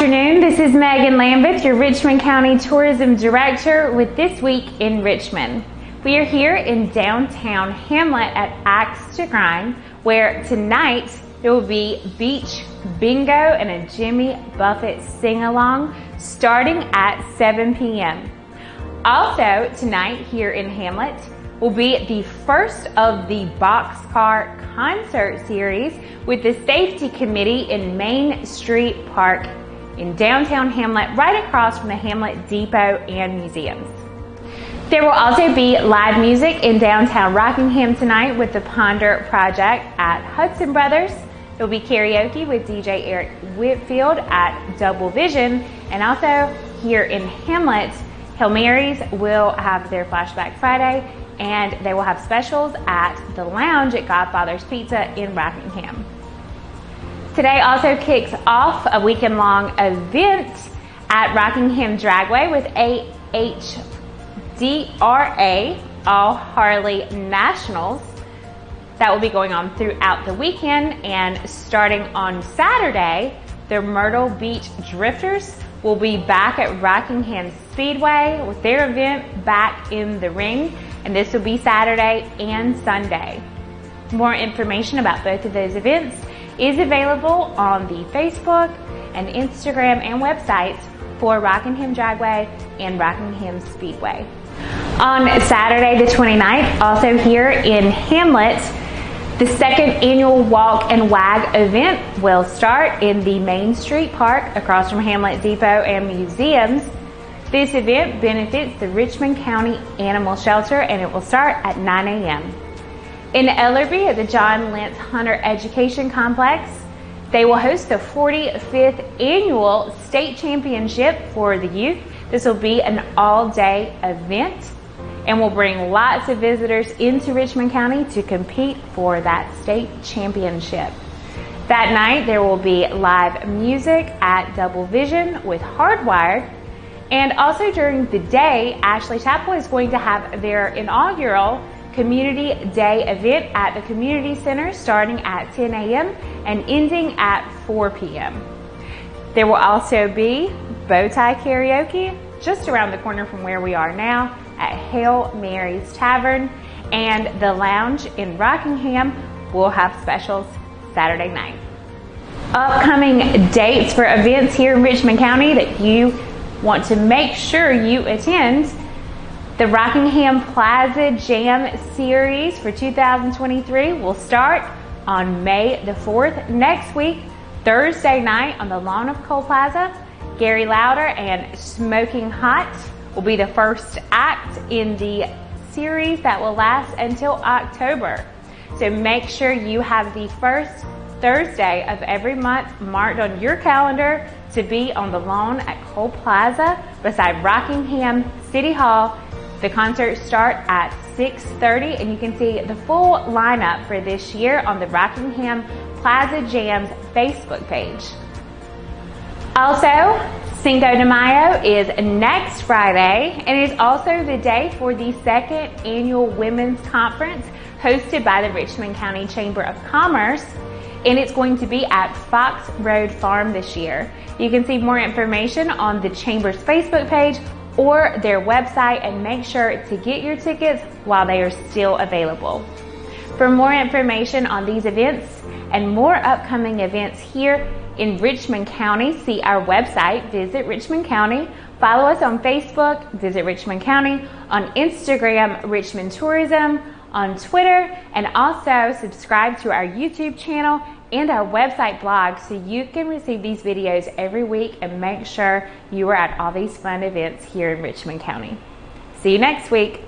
afternoon, this is Megan Lambeth, your Richmond County Tourism Director with This Week in Richmond. We are here in downtown Hamlet at Axe to Grind, where tonight there will be beach bingo and a Jimmy Buffett sing-along starting at 7 p.m. Also tonight here in Hamlet will be the first of the Boxcar concert series with the Safety Committee in Main Street Park in downtown Hamlet, right across from the Hamlet Depot and museums. There will also be live music in downtown Rockingham tonight with the Ponder Project at Hudson Brothers. There will be karaoke with DJ Whitfield at Double Vision, and also here in Hamlet, Hail Marys will have their Flashback Friday, and they will have specials at the lounge at Godfather's Pizza in Rockingham. Today also kicks off a weekend-long event at Rockingham Dragway with AHDRA, All Harley Nationals. That will be going on throughout the weekend, and starting on Saturday, the Myrtle Beach Drifters will be back at Rockingham Speedway with their event Back in the Ring, and this will be Saturday and Sunday. More information about both of those events is available on the Facebook and Instagram and websites for Rockingham Dragway and Rockingham Speedway. On Saturday the 29th, also here in Hamlet, the second annual Walk and Wag event will start in the Main Street Park across from Hamlet Depot and museums. This event benefits the Richmond County Animal Shelter, and it will start at 9 a.m. In Ellerby at the John Lentz Hunter Education Complex, they will host the 45th annual state championship for the youth. This will be an all-day event and will bring lots of visitors into Richmond County to compete for that state championship. That night there will be live music at Double Vision with Hardwired, and also during the day, Ashley Chapel is going to have their inaugural Community Day event at the Community Center starting at 10 a.m. and ending at 4 p.m. There will also be Bowtie Karaoke just around the corner from where we are now at Hail Mary's Tavern, and the lounge in Rockingham will have specials Saturday night. Upcoming dates for events here in Richmond County that you want to make sure you attend: the Rockingham Plaza Jam Series for 2023 will start on May the 4th next week, Thursday night on the lawn of Cole Plaza. Gary Lauder and Smoking Hot will be the first act in the series that will last until October. So make sure you have the first Thursday of every month marked on your calendar to be on the lawn at Cole Plaza beside Rockingham City Hall. The concerts start at 6:30, and you can see the full lineup for this year on the Rockingham Plaza Jams Facebook page. Also, Cinco de Mayo is next Friday, and it is also the day for the second annual Women's Conference hosted by the Richmond County Chamber of Commerce, and it's going to be at Fox Road Farm this year. You can see more information on the Chamber's Facebook page or their website, and make sure to get your tickets while they are still available. For more information on these events and more upcoming events here in Richmond County, see our website, Visit Richmond County. Follow us on Facebook, Visit Richmond County, on Instagram, Richmond Tourism, on Twitter, and also subscribe to our YouTube channel and our website blog so you can receive these videos every week and make sure you are at all these fun events here in Richmond County. See you next week.